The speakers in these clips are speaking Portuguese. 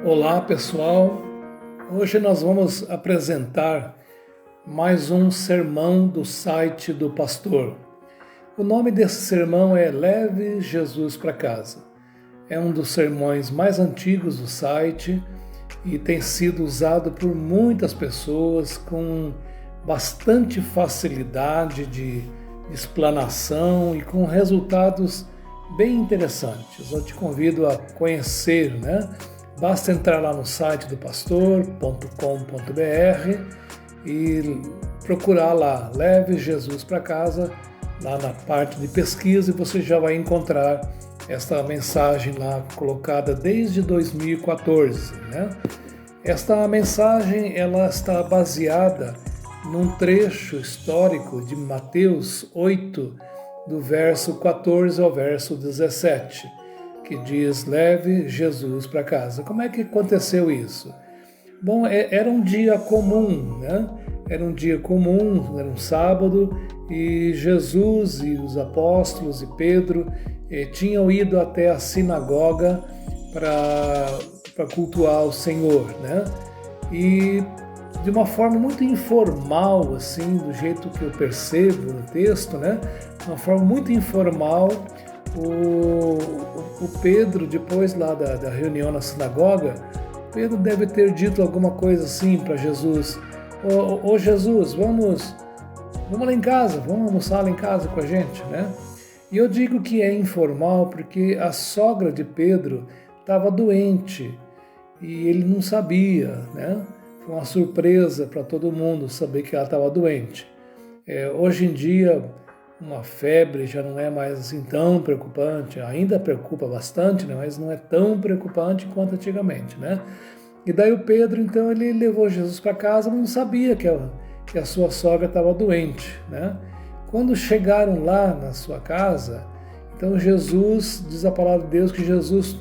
Olá pessoal, hoje nós vamos apresentar mais um sermão do site do pastor. O nome desse sermão é Leve Jesus para Casa. É um dos sermões mais antigos do site e tem sido usado por muitas pessoas com bastante facilidade de explanação e com resultados bem interessantes. Eu te convido a conhecer, Basta entrar lá no site do pastor.com.br e procurar lá, Leve Jesus para Casa, lá na parte de pesquisa, e você já vai encontrar esta mensagem lá colocada desde 2014. Esta mensagem ela está baseada num trecho histórico de Mateus 8, do verso 14 ao verso 17. Que diz, leve Jesus para casa. Como é que aconteceu isso? Bom, era um dia comum, Era um dia comum, era um sábado, e Jesus e os apóstolos e Pedro tinham ido até a sinagoga para cultuar o Senhor, E de uma forma muito informal, assim, do jeito que eu percebo no texto, Uma forma muito informal, o Pedro, depois lá da reunião na sinagoga, Pedro deve ter dito alguma coisa assim para Jesus: Ô Jesus, vamos lá em casa, vamos almoçar lá em casa com a gente, E eu digo que é informal porque a sogra de Pedro estava doente e ele não sabia, Foi uma surpresa para todo mundo saber que ela estava doente. Hoje em dia, uma febre já não é mais assim tão preocupante, ainda preocupa bastante, mas não é tão preocupante quanto antigamente, E daí o Pedro, então, ele levou Jesus para casa, mas não sabia que a sua sogra estava doente, Quando chegaram lá na sua casa, então Jesus, diz a palavra de Deus, que Jesus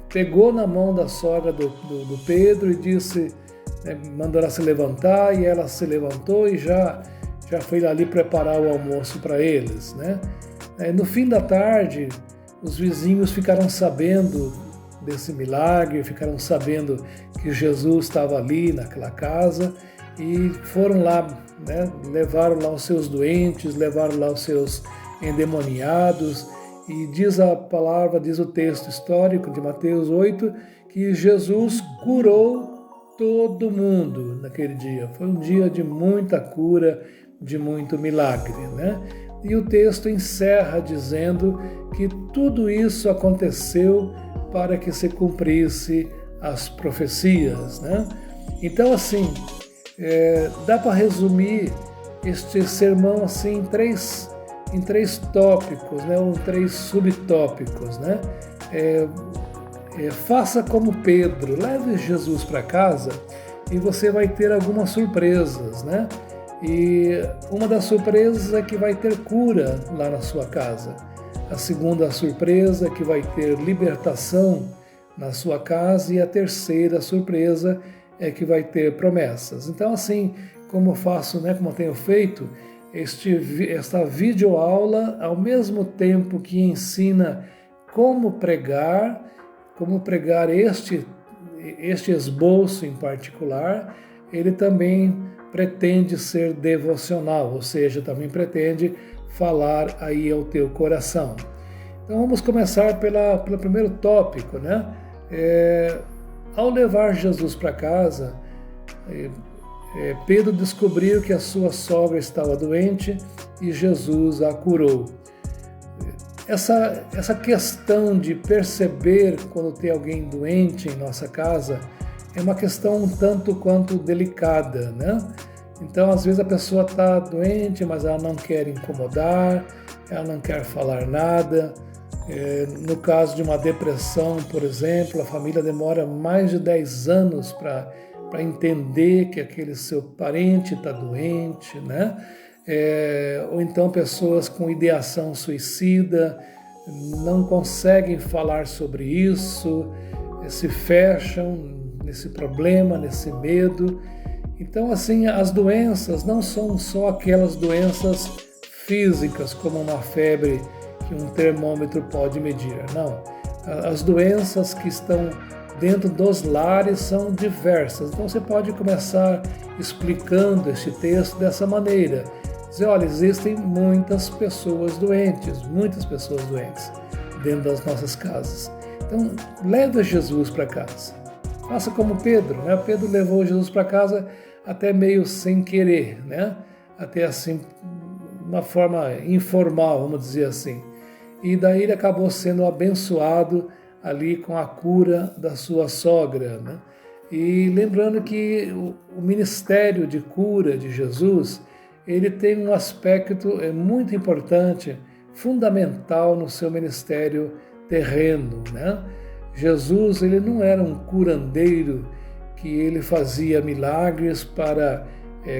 pegou na mão da sogra do Pedro e disse, mandou ela se levantar, e ela se levantou e já foi ali preparar o almoço para eles, No fim da tarde, os vizinhos ficaram sabendo desse milagre, ficaram sabendo que Jesus estava ali naquela casa e foram lá, Levaram lá os seus doentes, levaram lá os seus endemoniados, e diz a palavra, diz o texto histórico de Mateus 8, que Jesus curou todo mundo naquele dia. Foi um dia de muita cura, de muito milagre, E o texto encerra dizendo que tudo isso aconteceu para que se cumprisse as profecias, Então, assim, dá para resumir este sermão assim em três tópicos, ou três subtópicos, Faça como Pedro, leve Jesus para casa e você vai ter algumas surpresas, E uma das surpresas é que vai ter cura lá na sua casa. A segunda surpresa é que vai ter libertação na sua casa. E a terceira surpresa é que vai ter promessas. Então, assim, como eu faço, como eu tenho feito, esta videoaula, ao mesmo tempo que ensina como pregar este esboço em particular, ele também pretende ser devocional, ou seja, também pretende falar aí ao teu coração. Então vamos começar pelo primeiro tópico, Ao levar Jesus para casa, Pedro descobriu que a sua sogra estava doente e Jesus a curou. Essa questão de perceber quando tem alguém doente em nossa casa é uma questão um tanto quanto delicada, Então, às vezes a pessoa está doente, mas ela não quer incomodar, ela não quer falar nada. No caso de uma depressão, por exemplo, a família demora mais de 10 anos para entender que aquele seu parente está doente, Ou então pessoas com ideação suicida não conseguem falar sobre isso, se fecham nesse problema, nesse medo. Então, assim, as doenças não são só aquelas doenças físicas, como uma febre que um termômetro pode medir, não. As doenças que estão dentro dos lares são diversas. Então você pode começar explicando este texto dessa maneira. Dizer, olha, existem muitas pessoas doentes dentro das nossas casas. Então, leva Jesus para casa. Faça como Pedro, né? Pedro levou Jesus para casa até meio sem querer, né? Até assim, uma forma informal, vamos dizer assim. E daí ele acabou sendo abençoado ali com a cura da sua sogra, né? E lembrando que o ministério de cura de Jesus, ele tem um aspecto muito importante, fundamental no seu ministério terreno, né? Jesus, ele não era um curandeiro que ele fazia milagres para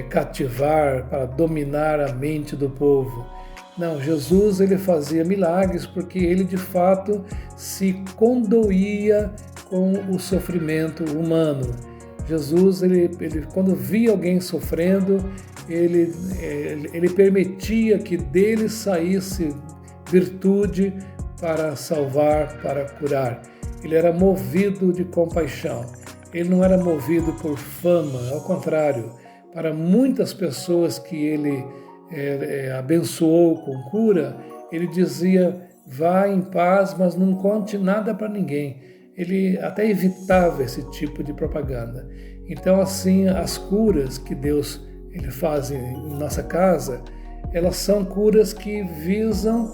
cativar, para dominar a mente do povo. Não, Jesus, ele fazia milagres porque ele de fato se condoía com o sofrimento humano. Jesus, ele quando via alguém sofrendo, ele permitia que dele saísse virtude para salvar, para curar. Ele era movido de compaixão. Ele não era movido por fama, ao contrário. Para muitas pessoas que ele abençoou com cura, ele dizia, vá em paz, mas não conte nada para ninguém. Ele até evitava esse tipo de propaganda. Então, assim, as curas que Deus ele faz em nossa casa, elas são curas que visam,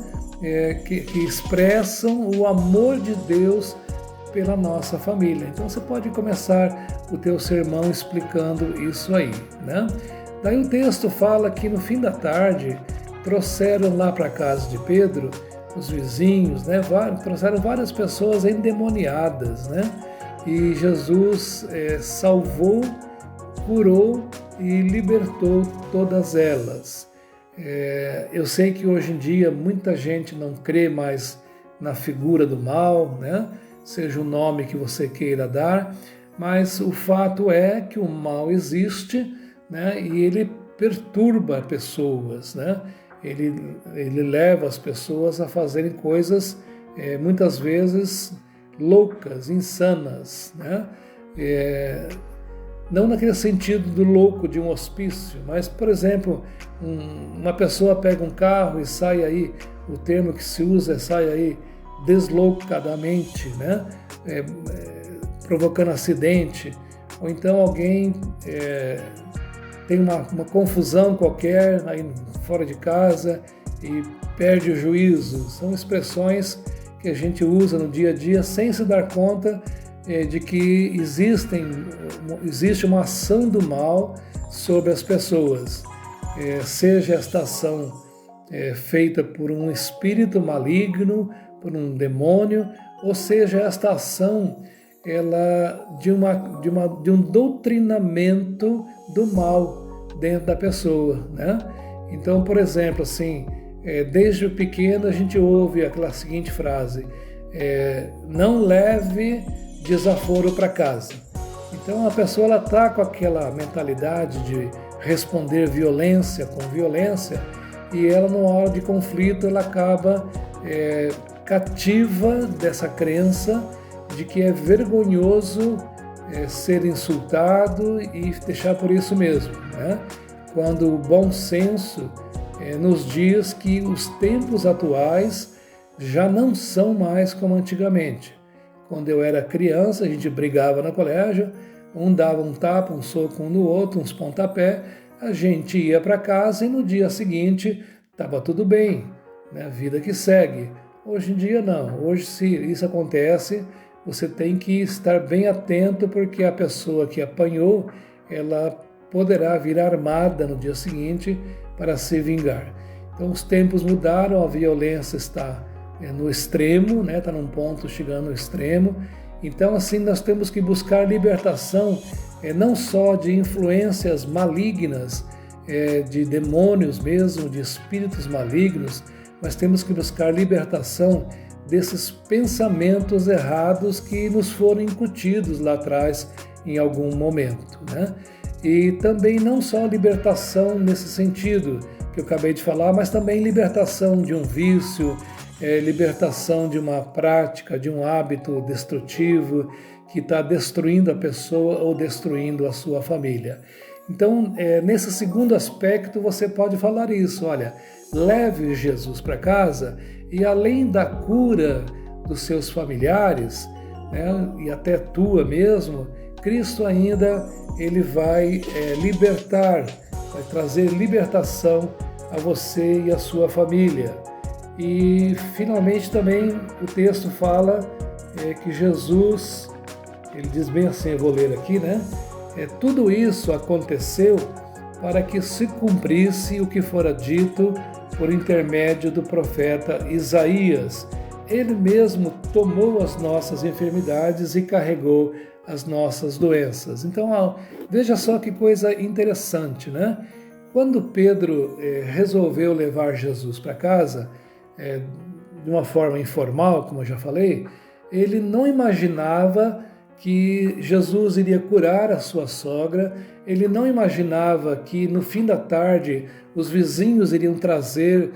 que expressam o amor de Deus pela nossa família. Então você pode começar o teu sermão explicando isso aí, né? Daí o texto fala que no fim da tarde trouxeram lá para a casa de Pedro os vizinhos, né? Trouxeram várias pessoas endemoniadas, né? E Jesus salvou, curou e libertou todas elas. Eu sei que hoje em dia muita gente não crê mais na figura do mal, né? Seja o nome que você queira dar, mas o fato é que o mal existe, né? E ele perturba pessoas, né? Ele leva as pessoas a fazerem coisas muitas vezes loucas, insanas, né? Não naquele sentido do louco de um hospício, mas, por exemplo, uma pessoa pega um carro e sai aí, o termo que se usa é sai aí deslocadamente, né? Provocando acidente, ou então alguém tem uma confusão qualquer aí fora de casa e perde o juízo. São expressões que a gente usa no dia a dia sem se dar conta de que existe uma ação do mal sobre as pessoas, seja esta ação feita por um espírito maligno, por um demônio, ou seja, esta ação de um doutrinamento do mal dentro da pessoa, né? Então, por exemplo, assim, desde pequeno a gente ouve aquela seguinte frase, não leve desaforo para casa. Então a pessoa está com aquela mentalidade de responder violência com violência e ela, numa hora de conflito, ela acaba cativa dessa crença de que é vergonhoso ser insultado e deixar por isso mesmo, né? Quando o bom senso nos diz que os tempos atuais já não são mais como antigamente. Quando eu era criança, a gente brigava no colégio, um dava um tapa, um soco um no outro, uns pontapé, a gente ia para casa e no dia seguinte estava tudo bem, né? Vida que segue. Hoje em dia não, hoje se isso acontece, você tem que estar bem atento porque a pessoa que apanhou, ela poderá vir armada no dia seguinte para se vingar. Então os tempos mudaram, a violência está no extremo, né? Está num ponto chegando no extremo. Então assim nós temos que buscar libertação, não só de influências malignas, de demônios mesmo, de espíritos malignos, mas temos que buscar libertação desses pensamentos errados que nos foram incutidos lá atrás em algum momento, né? E também não só libertação nesse sentido que eu acabei de falar, mas também libertação de um vício, libertação de uma prática, de um hábito destrutivo que está destruindo a pessoa ou destruindo a sua família. Então, nesse segundo aspecto, você pode falar isso, olha, leve Jesus para casa e além da cura dos seus familiares, né, e até tua mesmo, Cristo ainda ele vai libertar, vai trazer libertação a você e a sua família. E finalmente também o texto fala que Jesus, ele diz bem assim, eu vou ler aqui, né? Tudo isso aconteceu para que se cumprisse o que fora dito por intermédio do profeta Isaías. Ele mesmo tomou as nossas enfermidades e carregou as nossas doenças. Então, veja só que coisa interessante, né? Quando Pedro resolveu levar Jesus para casa, de uma forma informal, como eu já falei, ele não imaginava que Jesus iria curar a sua sogra, ele não imaginava que no fim da tarde os vizinhos iriam trazer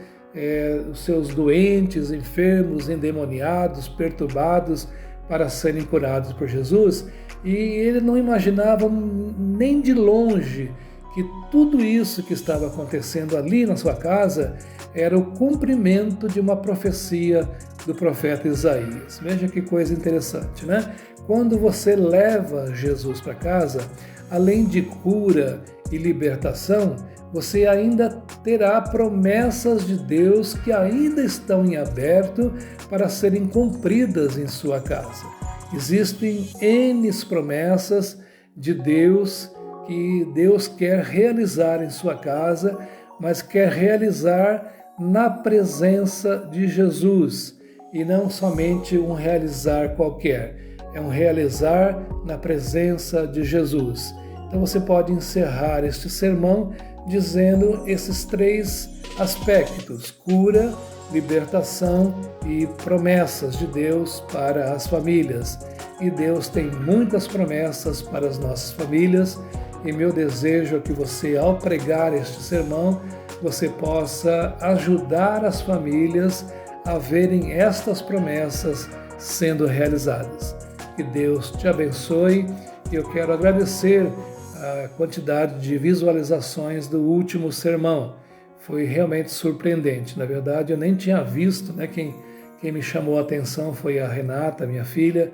os seus doentes, enfermos, endemoniados, perturbados para serem curados por Jesus, e ele não imaginava nem de longe que tudo isso que estava acontecendo ali na sua casa era o cumprimento de uma profecia do profeta Isaías. Veja que coisa interessante, né? Quando você leva Jesus para casa, além de cura e libertação, você ainda terá promessas de Deus que ainda estão em aberto para serem cumpridas em sua casa. Existem N promessas de Deus que Deus quer realizar em sua casa, mas quer realizar na presença de Jesus e não somente um realizar qualquer, é um realizar na presença de Jesus. Então você pode encerrar este sermão dizendo esses 3 aspectos: cura, libertação e promessas de Deus para as famílias. E Deus tem muitas promessas para as nossas famílias, e meu desejo é que você, ao pregar este sermão, você possa ajudar as famílias a verem estas promessas sendo realizadas. Que Deus te abençoe. Eu quero agradecer a quantidade de visualizações do último sermão. Foi realmente surpreendente. Na verdade, eu nem tinha visto, né? Quem me chamou a atenção foi a Renata, minha filha,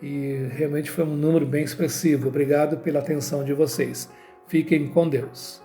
e realmente foi um número bem expressivo. Obrigado pela atenção de vocês. Fiquem com Deus.